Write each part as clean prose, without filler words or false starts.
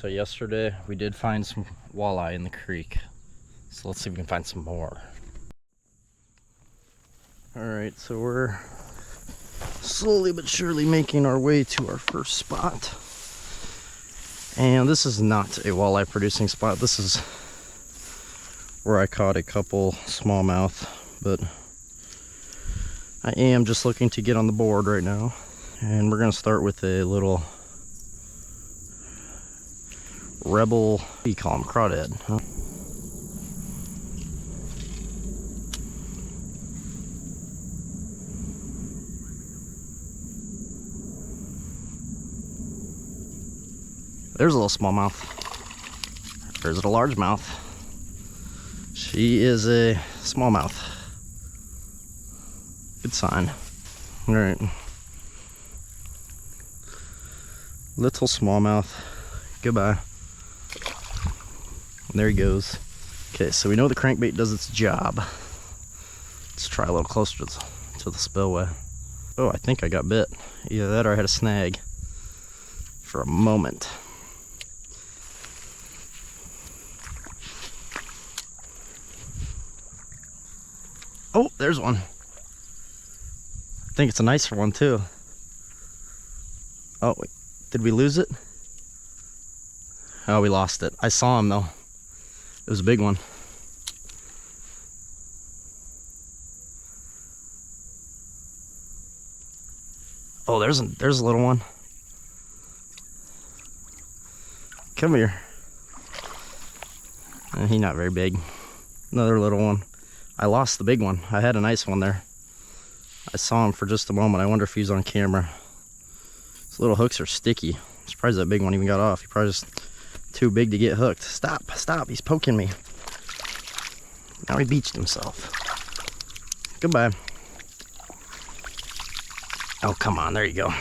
So yesterday we did find some walleye in the creek. So let's see if we can find some more. Alright, so we're slowly but surely making our way to our first spot. And this is not a walleye producing spot. This is where I caught a couple smallmouth, but I am just looking to get on the board right now. And we're gonna start with a little rebel, what do you call them, crawdad, huh? There's a little smallmouth. There's a largemouth. She is a smallmouth. Good sign. All right. Little smallmouth. Goodbye. There he goes. Okay, so we know the crankbait does its job. Let's try a little closer to the spillway. Oh, I think I got bit. Either that or I had a snag for a moment. Oh, there's one. I think it's a nicer one too. Oh, wait. Did we lose it? Oh, we lost it. I saw him though. It was a big one. Oh, there's a little one. Come here. He's not very big. Another little one. I lost the big one. I had a nice one there. I saw him for just a moment. I wonder if he's on camera. These little hooks are sticky. I'm surprised that big one even got off. He probably just too big to get hooked. Stop, stop, he's poking me. Now he beached himself. Goodbye. Oh, come on, there you go.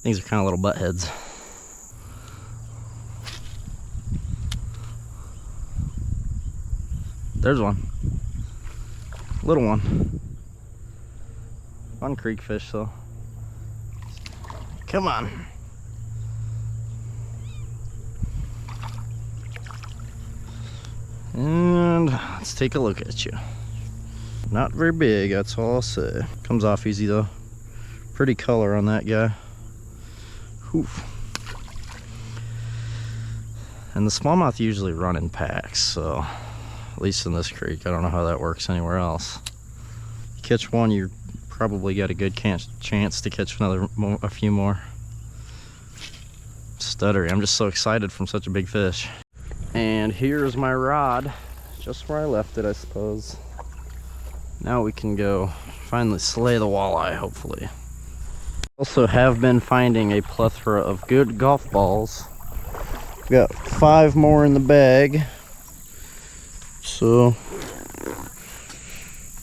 These are kind of little butt heads. There's one. Little one. Fun creek fish though. Come on. And let's take a look at you. Not very big, that's all I'll say. Comes off easy though. Pretty color on that guy. Oof. And the smallmouth usually run in packs, so at least in this creek. I don't know how that works anywhere else. You catch one, you probably got a good chance to catch a few more. Stuttery. I'm just so excited from such a big fish. And here's my rod, just where I left it, I suppose. Now we can go finally slay the walleye, hopefully. Also have been finding a plethora of good golf balls. We've got 5 more in the bag. So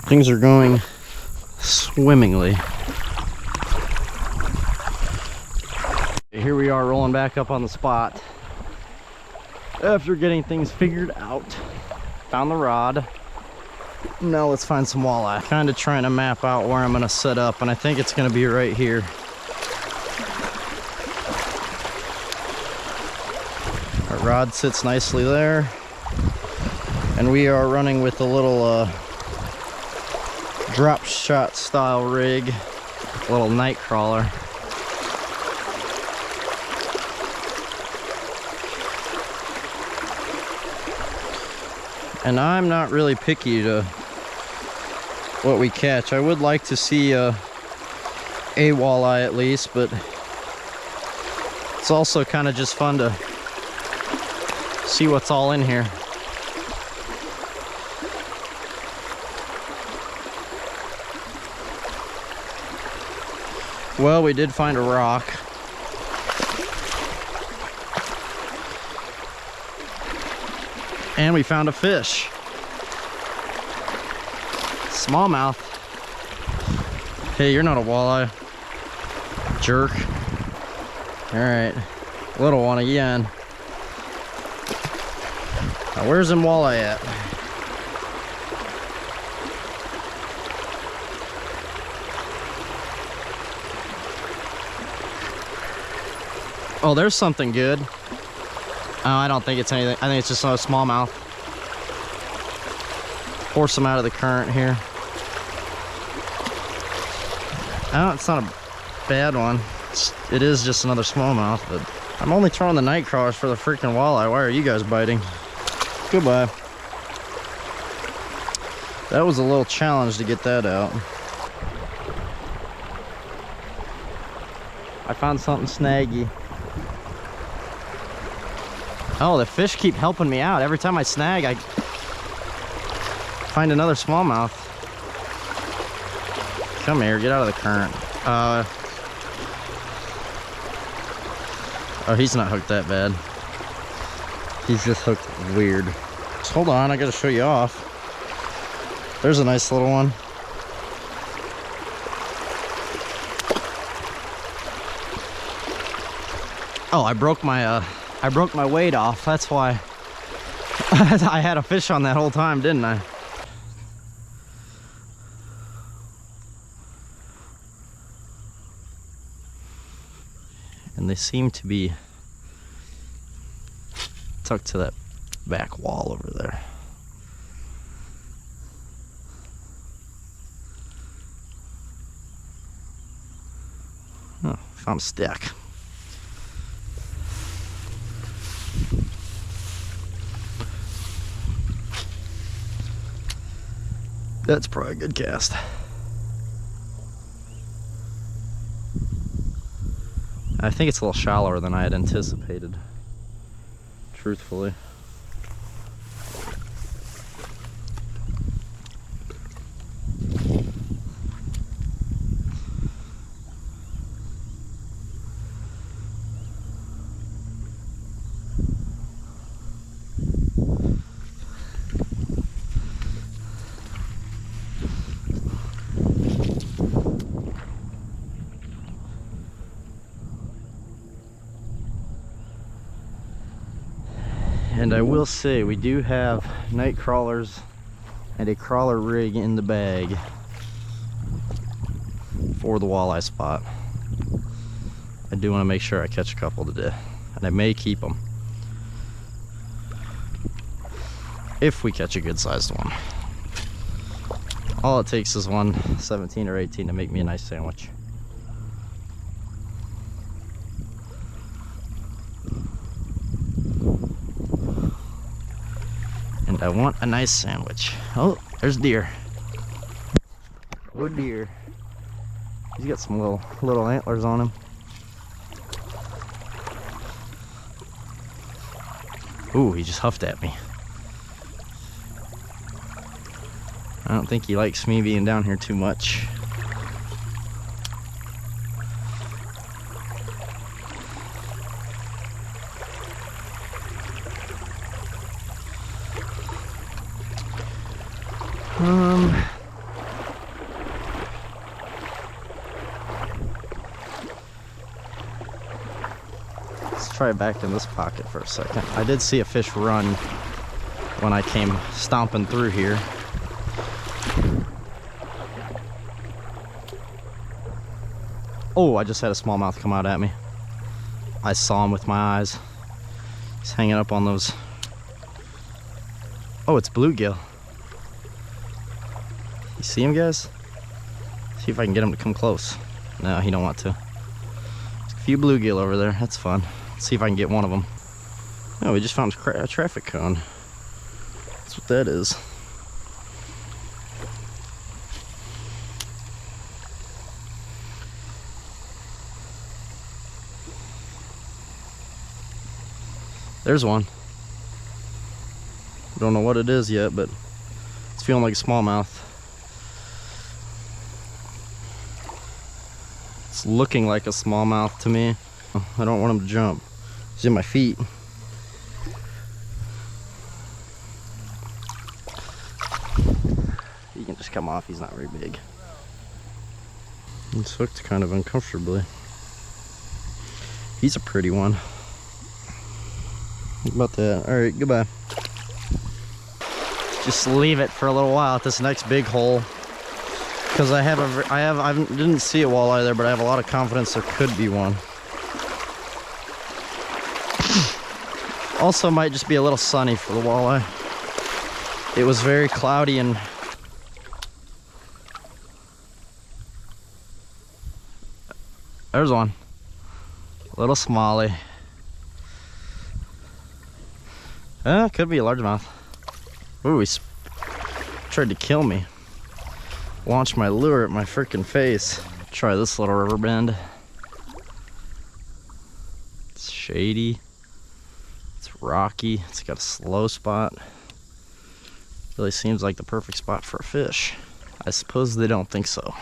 things are going swimmingly. Here we are rolling back up on the spot after getting things figured out. Found the rod. Now let's find some walleye. Kind of trying to map out where I'm going to set up, and I think it's going to be right here. Our rod sits nicely there. And we are running with a little drop shot style rig, a little night crawler. And I'm not really picky to what we catch. I would like to see a walleye at least, but it's also kind of just fun to see what's all in here. Well, we did find a rock. And we found a fish. Smallmouth. Hey, you're not a walleye. Jerk. Alright. Little one again. Now, where's them walleye at? Oh, there's something good. Oh, I don't think it's anything. I think it's just a smallmouth. Force them out of the current here. Oh, it's not a bad one. It is just another smallmouth, but I'm only throwing the night crawlers for the freaking walleye. Why are you guys biting? Goodbye. That was a little challenge to get that out. I found something snaggy. Oh, the fish keep helping me out. Every time I snag, I find another smallmouth. Come here, get out of the current. Oh, he's not hooked that bad. He's just hooked weird. Just hold on, I gotta show you off. There's a nice little one. Oh, I broke my weight off. That's why I had a fish on that whole time, didn't I? And they seem to be tucked to that back wall over there. Oh, found a stick. That's probably a good cast. I think it's a little shallower than I had anticipated, truthfully. And I will say, we do have night crawlers and a crawler rig in the bag for the walleye spot. I do want to make sure I catch a couple today, and I may keep them if we catch a good sized one. All it takes is one 17 or 18 to make me a nice sandwich. And I want a nice sandwich. Oh, there's deer. Oh deer. He's got some little antlers on him. Ooh, he just huffed at me. I don't think he likes me being down here too much. Let's try back in this pocket for a second. I did see a fish run when I came stomping through here. Oh, I just had a smallmouth come out at me. I saw him with my eyes. He's hanging up on those. Oh, it's bluegill. You see him, guys? See if I can get him to come close. No, he don't want to. There's a few bluegill over there. That's fun. Let's see if I can get one of them. Oh, we just found a traffic cone. That's what that is. There's one. Don't know what it is yet, but it's feeling like a smallmouth. It's looking like a smallmouth to me. I don't want him to jump. He's in my feet. He can just come off. He's not very big. He's hooked kind of uncomfortably. He's a pretty one. How about that? All right, goodbye. Just leave it for a little while at this next big hole, because I didn't see a walleye there, but I have a lot of confidence there could be one. Also might just be a little sunny for the walleye. It was very cloudy and there's one. Little smallie. Could be a largemouth. Ooh, he tried to kill me. Launched my lure at my freaking face. Try this little river bend. It's shady. It's rocky. It's got a slow spot. Really seems like the perfect spot for a fish. I suppose they don't think so.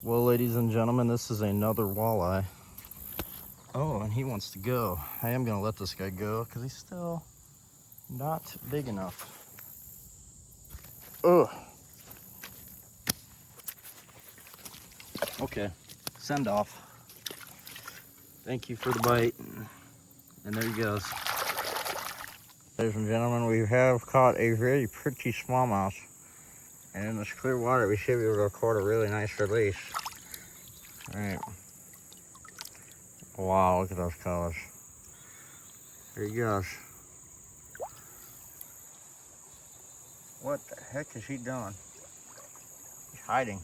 Well, ladies and gentlemen, this is another walleye. Oh, and he wants to go. I am gonna let this guy go because he's still not big enough. Ugh. Okay, send off. Thank you for the bite. And there he goes. Ladies and gentlemen, we have caught a very pretty smallmouth. And in this clear water, we should be able to record a really nice release. All right. Wow, look at those colors. There he goes. What the heck is he doing? He's hiding.